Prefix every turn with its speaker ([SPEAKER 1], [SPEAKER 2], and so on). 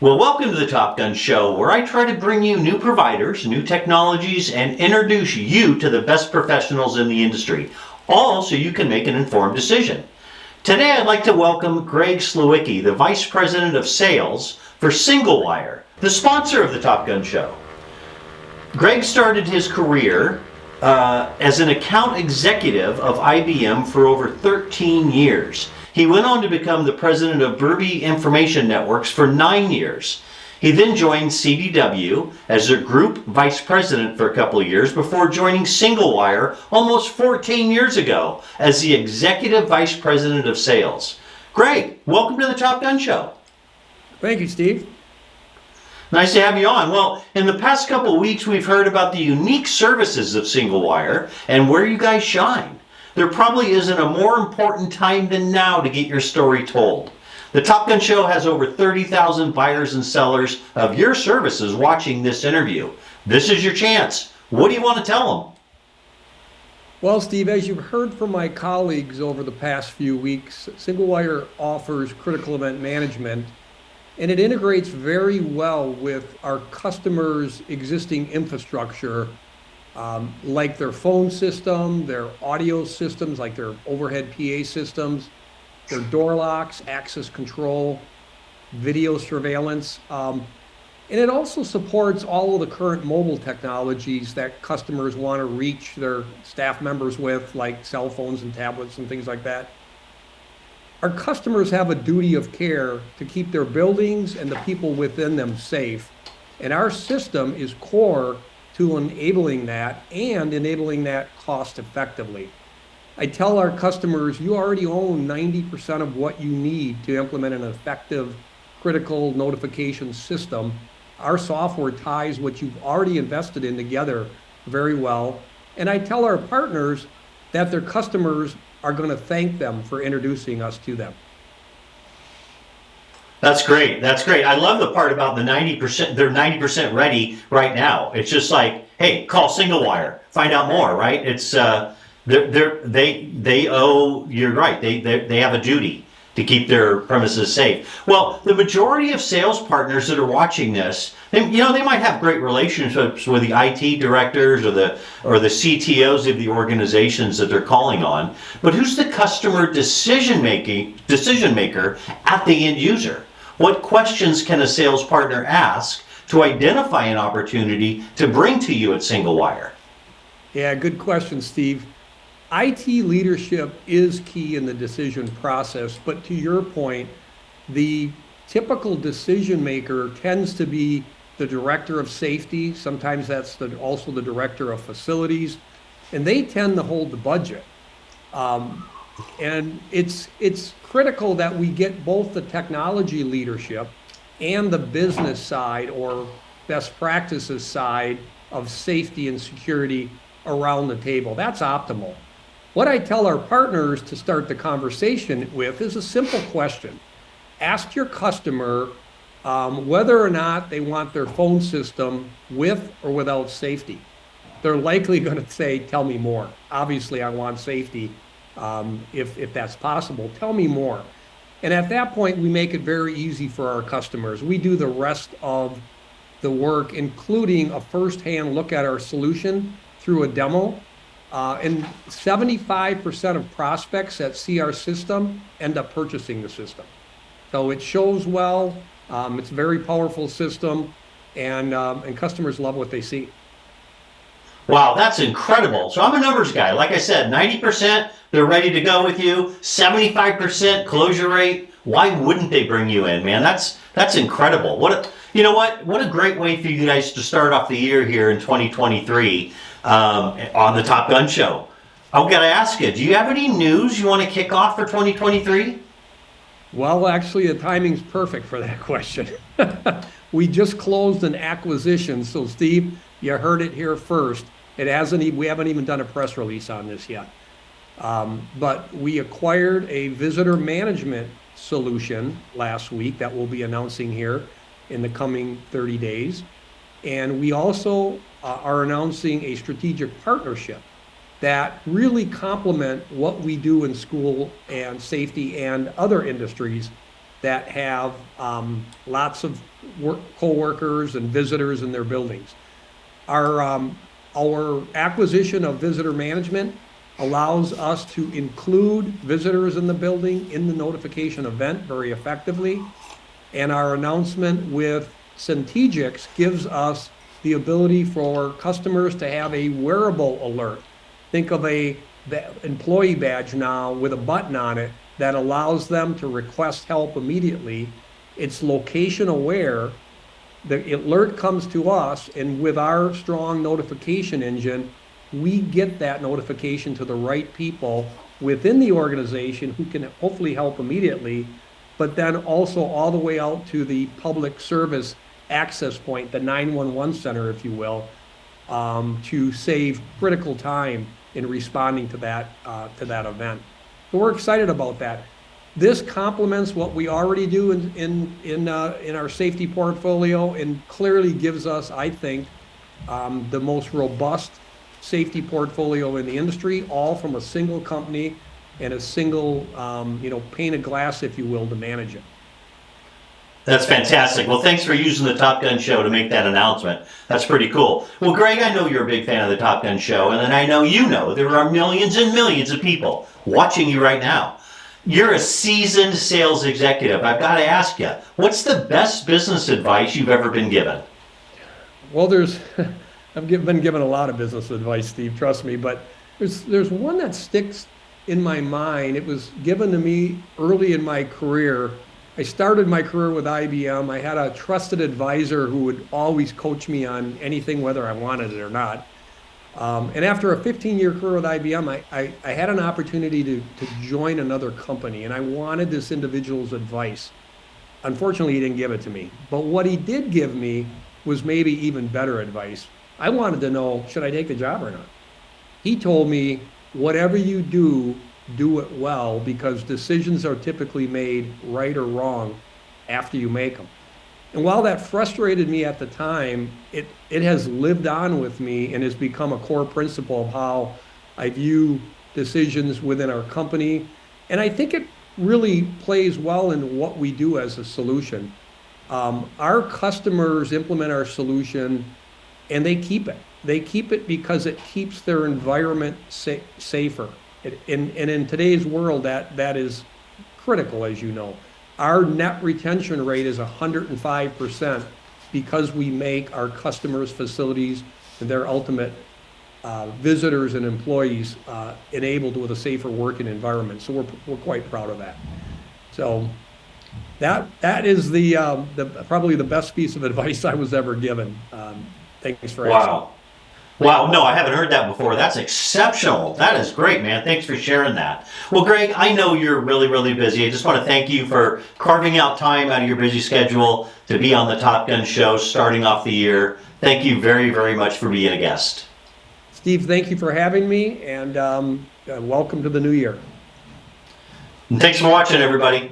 [SPEAKER 1] Well, welcome to the Top Gun Show, where I try to bring you new providers, new technologies, and introduce you to the best professionals in the industry, all so you can make an informed decision. Today, I'd like to welcome Greg Sliwicki, the Vice President of Sales for Singlewire, the sponsor of the Top Gun Show. Greg started his career as an account executive of IBM for over 13 years. He went on to become the president of Burby Information Networks for 9 years. He then joined CDW as their group vice president for a couple of years before joining Singlewire almost 14 years ago as the executive vice president of sales. Greg, welcome to the Top Gun Show.
[SPEAKER 2] Thank you, Steve.
[SPEAKER 1] Nice to have you on. Well, in the past couple of weeks, we've heard about the unique services of Singlewire and where you guys shine. There probably isn't a more important time than now to get your story told. The Top Gun Show has over 30,000 buyers and sellers of your services watching this interview. This is your chance. What do you want to tell them?
[SPEAKER 2] Well, Steve, as you've heard from my colleagues over the past few weeks, Singlewire offers critical event management, and it integrates very well with our customers' existing infrastructure, like their phone system, their audio systems, like their overhead PA systems, their door locks, access control, video surveillance. And it also supports all of the current mobile technologies that customers want to reach their staff members with, like cell phones and tablets and things like that. Our customers have a duty of care to keep their buildings and the people within them safe. And our system is core to enabling that and enabling that cost effectively. I tell our customers, you already own 90% of what you need to implement an effective critical notification system. Our software ties what you've already invested in together very well. And I tell our partners that their customers are going to thank them for introducing us to them.
[SPEAKER 1] That's great. That's great. I love the part about the 90%. They're 90% ready right now. It's just like, hey, call Singlewire, find out more. Right? It's they owe. You're right. They have a duty to keep their premises safe. Well, the majority of sales partners that are watching this, they might have great relationships with the IT directors or the CTOs of the organizations that they're calling on. But who's the customer decision maker at the end user? What questions can a sales partner ask to identify an opportunity to bring to you at Singlewire?
[SPEAKER 2] Yeah, good question, Steve. IT leadership is key in the decision process, but to your point, the typical decision maker tends to be the director of safety. Sometimes that's also the director of facilities, and they tend to hold the budget. And it's critical that we get both the technology leadership and the business side or best practices side of safety and security around the table. That's optimal. What I tell our partners to start the conversation with is a simple question. Ask your customer whether or not they want their phone system with or without safety. They're likely going to say, tell me more. Obviously, I want safety. If that's possible, tell me more. And at that point, we make it very easy for our customers. We do the rest of the work, including a firsthand look at our solution through a demo. And 75% of prospects that see our system end up purchasing the system. So it shows well, it's a very powerful system, and customers love what they see.
[SPEAKER 1] Wow, that's incredible. So I'm a numbers guy. Like I said, 90%, they're ready to go with you. 75% closure rate. Why wouldn't they bring you in, man? That's incredible. What a great way for you guys to start off the year here in 2023 on the Top Gun Show. I've got to ask you, do you have any news you want to kick off for 2023?
[SPEAKER 2] Well, actually, the timing's perfect for that question. We just closed an acquisition. So, Steve, you heard it here first. We haven't even done a press release on this yet. But we acquired a visitor management solution last week that we'll be announcing here in the coming 30 days. And we also are announcing a strategic partnership that really complement what we do in school and safety and other industries that have lots of co-workers and visitors in their buildings. Our acquisition of visitor management allows us to include visitors in the building in the notification event very effectively. And our announcement with Centegix gives us the ability for customers to have a wearable alert. Think of a employee badge now with a button on it that allows them to request help immediately. It's location aware. The alert comes to us, and with our strong notification engine, we get that notification to the right people within the organization who can hopefully help immediately, but then also all the way out to the public service access point, the 911 center, if you will, to save critical time in responding to that event. So we're excited about that. This complements what we already do in our safety portfolio, and clearly gives us, I think, the most robust safety portfolio in the industry, all from a single company and a single, pane of glass, if you will, to manage it.
[SPEAKER 1] That's fantastic. Well, thanks for using the Top Gun Show to make that announcement. That's pretty cool. Well, Greg, I know you're a big fan of the Top Gun Show, and then I know there are millions and millions of people watching you right now. You're a seasoned sales executive. I've got to ask you, what's the best business advice you've ever been given?
[SPEAKER 2] Well, I've been given a lot of business advice, Steve, trust me, but there's one that sticks in my mind. It was given to me early in my career. I started my career with IBM. I had a trusted advisor who would always coach me on anything, whether I wanted it or not. And after a 15-year career with IBM, I had an opportunity to join another company, and I wanted this individual's advice. Unfortunately, he didn't give it to me. But what he did give me was maybe even better advice. I wanted to know, should I take the job or not? He told me, whatever you do, do it well, because decisions are typically made right or wrong after you make them. And while that frustrated me at the time, it has lived on with me and has become a core principle of how I view decisions within our company. And I think it really plays well in what we do as a solution. Our customers implement our solution and they keep it. They keep it because it keeps their environment safer. And in today's world, that is critical, as you know. Our net retention rate is 105% because we make our customers' facilities and their ultimate visitors and employees enabled with a safer working environment. So we're quite proud of that. So that is the probably the best piece of advice I was ever given. Thanks for asking.
[SPEAKER 1] Wow, no, I haven't heard that before. That's exceptional. That is great, man. Thanks for sharing that. Well, Greg, I know you're really, really busy. I just want to thank you for carving out time out of your busy schedule to be on the Top Gun Show starting off the year. Thank you very, very much for being a guest.
[SPEAKER 2] Steve, thank you for having me, and welcome to the new year.
[SPEAKER 1] And thanks for watching, everybody.